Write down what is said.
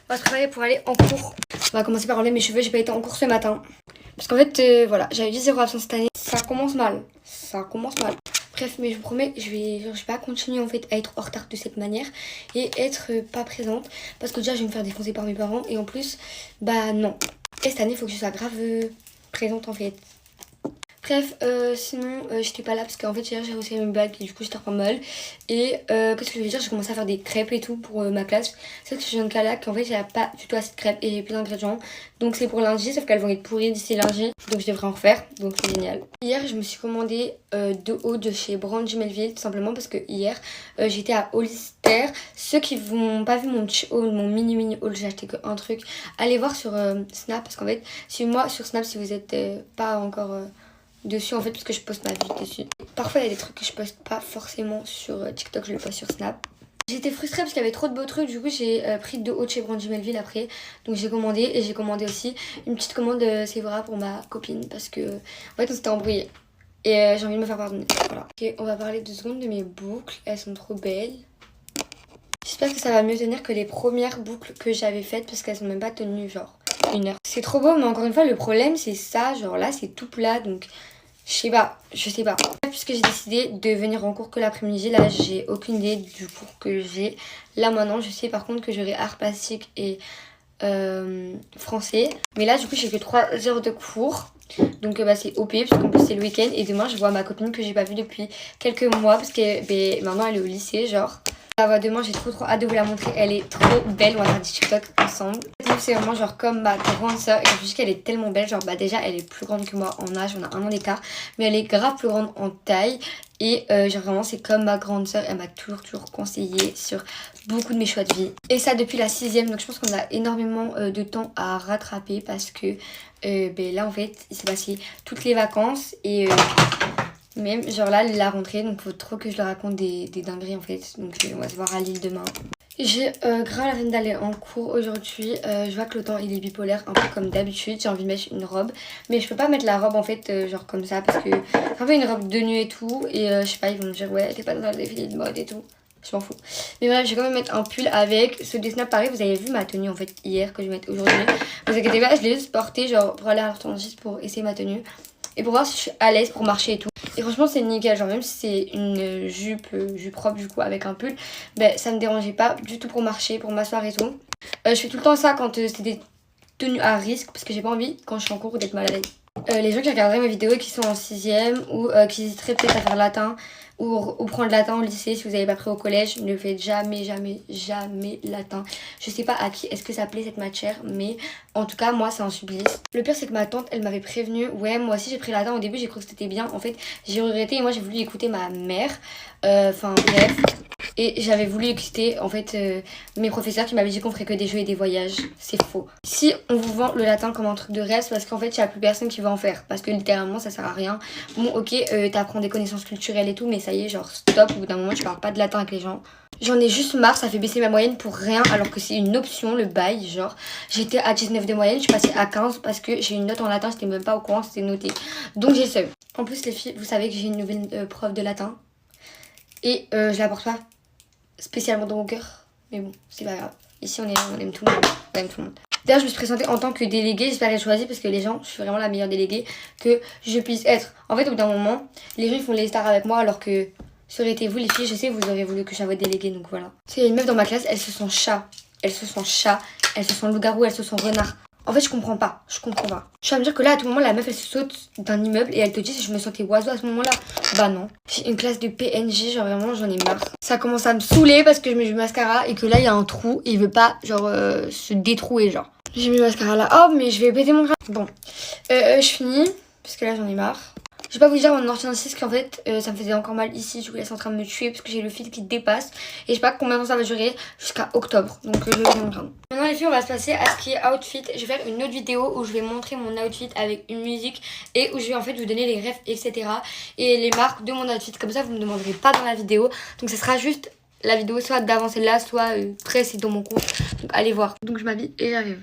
On va travailler pour aller en cours. On va commencer par enlever mes cheveux, j'ai pas été en cours ce matin. Parce qu'en fait, voilà, j'avais dit 0 absence cette année. Ça commence mal. Ça commence mal. Bref, mais je vous promets, je vais pas continuer en fait à être en retard de cette manière et être pas présente. Parce que déjà, je vais me faire défoncer par mes parents. Et en plus, bah non. Et cette année, il faut que je sois grave présente en fait. Bref, sinon j'étais pas là parce qu'en fait hier j'ai reçu mes bagues et du coup j'étais pas mal. Et qu'est-ce que je vais dire, j'ai commencé à faire des crêpes et tout pour ma classe. C'est que je viens de Calac, en fait j'avais pas du tout assez de crêpes et j'ai plus d'ingrédients. Donc c'est pour lundi, sauf qu'elles vont être pourries d'ici lundi. Donc je devrais en refaire, donc c'est génial. Hier je me suis commandé 2 hauts de chez Brandy Melville, tout simplement parce que hier j'étais à Hollister. Ceux qui n'ont pas vu mon petit haul, mon mini haul, j'ai acheté qu'un truc. Allez voir sur Snap, parce qu'en fait, suivez-moi sur Snap si vous êtes pas encore... dessus en fait parce que je poste ma vie dessus. Parfois il y a des trucs que je poste pas forcément sur TikTok, je le poste sur Snap. J'étais frustrée parce qu'il y avait trop de beaux trucs, du coup j'ai pris 2 hauts de chez Brandy Melville après. Donc j'ai commandé et j'ai commandé aussi une petite commande Sephora pour ma copine parce que en fait on s'était embrouillé. Et j'ai envie de me faire pardonner, voilà. Ok, on va parler 2 secondes de mes boucles, elles sont trop belles. J'espère que ça va mieux tenir que les premières boucles que j'avais faites parce qu'elles sont même pas tenues genre 1 heure. C'est trop beau mais encore une fois le problème c'est ça, genre là c'est tout plat donc... je sais pas. Puisque j'ai décidé de venir en cours que l'après-midi, là j'ai aucune idée du cours que j'ai. Là maintenant je sais par contre que j'aurai art plastique et français. Mais là du coup j'ai que 3 heures de cours. Donc bah, c'est OP parce qu'en plus c'est le week-end. Et demain je vois ma copine que j'ai pas vue depuis quelques mois parce que maintenant elle est au lycée genre. La voix demain, j'ai trop hâte de vous la montrer. Elle est trop belle. On va faire des TikTok ensemble. C'est vraiment genre comme ma grande soeur. Et je me dis qu'elle est tellement belle. Genre bah déjà elle est plus grande que moi en âge. On a 1 an d'écart. Mais elle est grave plus grande en taille. Et genre vraiment c'est comme ma grande soeur. Elle m'a toujours conseillé sur beaucoup de mes choix de vie. Et ça depuis la 6ème. Donc je pense qu'on a énormément de temps à rattraper. Parce que là en fait il s'est passé toutes les vacances. Et... même genre là la rentrée, donc faut trop que je leur raconte des dingueries en fait. Donc on va se voir à Lille demain. J'ai grave la peine d'aller en cours aujourd'hui. Je vois que le temps il est bipolaire un peu comme d'habitude. J'ai envie de mettre une robe. Mais je peux pas mettre la robe en fait genre comme ça parce que c'est un peu une robe de nuit et tout. Et je sais pas, ils vont me dire ouais t'es pas dans le défilé de mode et tout. Je m'en fous. Mais bref, je vais quand même mettre un pull avec ce des snaps pareil. Vous avez vu ma tenue en fait hier que je vais mettre aujourd'hui. Vous inquiétez pas, je l'ai juste portée genre pour aller à l'orthodontiste pour essayer ma tenue. Et pour voir si je suis à l'aise pour marcher et tout. Et franchement c'est nickel, genre même si c'est une jupe propre du coup avec un pull, ça me dérangeait pas du tout pour marcher, pour m'asseoir et tout. Je fais tout le temps ça quand c'est des tenues à risque parce que j'ai pas envie quand je suis en cours d'être mal à l'aise. Les gens qui regarderaient mes vidéos et qui sont en 6ème ou qui hésiteraient peut-être à faire latin ou prendre latin au lycée si vous n'avez pas pris au collège, ne faites jamais latin. Je sais pas à qui est-ce que ça plaît cette matière, mais en tout cas moi c'est un supplice. Le pire c'est que ma tante elle m'avait prévenu, ouais moi aussi j'ai pris latin au début, j'ai cru que c'était bien, en fait j'ai regretté et moi j'ai voulu écouter ma mère, enfin bref. Et j'avais voulu écouter en fait mes professeurs qui m'avaient dit qu'on ferait que des jeux et des voyages. C'est faux. Si on vous vend le latin comme un truc de rêve, c'est parce qu'en fait il n'y a plus personne qui va en faire. Parce que littéralement ça sert à rien. Bon ok, t'apprends des connaissances culturelles et tout, mais ça y est, genre stop, au bout d'un moment tu parles pas de latin avec les gens. J'en ai juste marre, ça fait baisser ma moyenne pour rien alors que c'est une option le bail, genre j'étais à 19 de moyenne, je suis passée à 15 parce que j'ai une note en latin, j'étais même pas au courant, c'était noté. Donc j'ai le seum. En plus les filles, vous savez que j'ai une nouvelle prof de latin et je la porte pas spécialement dans mon cœur, mais bon, c'est pas grave. Ici on aime tout le monde, on aime tout le monde. D'ailleurs je me suis présentée en tant que déléguée, j'espère être choisie parce que les gens, je suis vraiment la meilleure déléguée que je puisse être. En fait au bout d'un moment, les gens ils font les stars avec moi alors que ça aurait été vous les filles, je sais vous aurez voulu que je sois votre déléguée, donc voilà. C'est une meuf dans ma classe, elles se sont chats, elles se sont loup-garou, elles se sont renards. En fait je comprends pas. Je suis à me dire que là à tout moment la meuf elle se saute d'un immeuble et elle te dit si je me sentais oiseau à ce moment là. Bah non. J'ai une classe de PNJ, genre vraiment j'en ai marre. Ça commence à me saouler parce que je mets du mascara et que là il y a un trou et il veut pas genre se détrouer genre. J'ai mis le mascara là, hop mais je vais péter mon crâne. Bon, je finis parce que là j'en ai marre. Je vais pas vous dire en orthodontiste qu'en fait ça me faisait encore mal ici, du coup là c'est en train de me tuer parce que j'ai le fil qui dépasse et je sais pas combien de temps ça va durer jusqu'à octobre, donc je vais vous montrer. Maintenant les filles on va se passer à ce qui est outfit. Je vais faire une autre vidéo où je vais montrer mon outfit avec une musique et où je vais en fait vous donner les refs etc et les marques de mon outfit, comme ça vous me demanderez pas dans la vidéo, donc ça sera juste la vidéo soit d'avant celle-là soit précédente dans mon compte, donc allez voir. Donc je m'habille et j'arrive.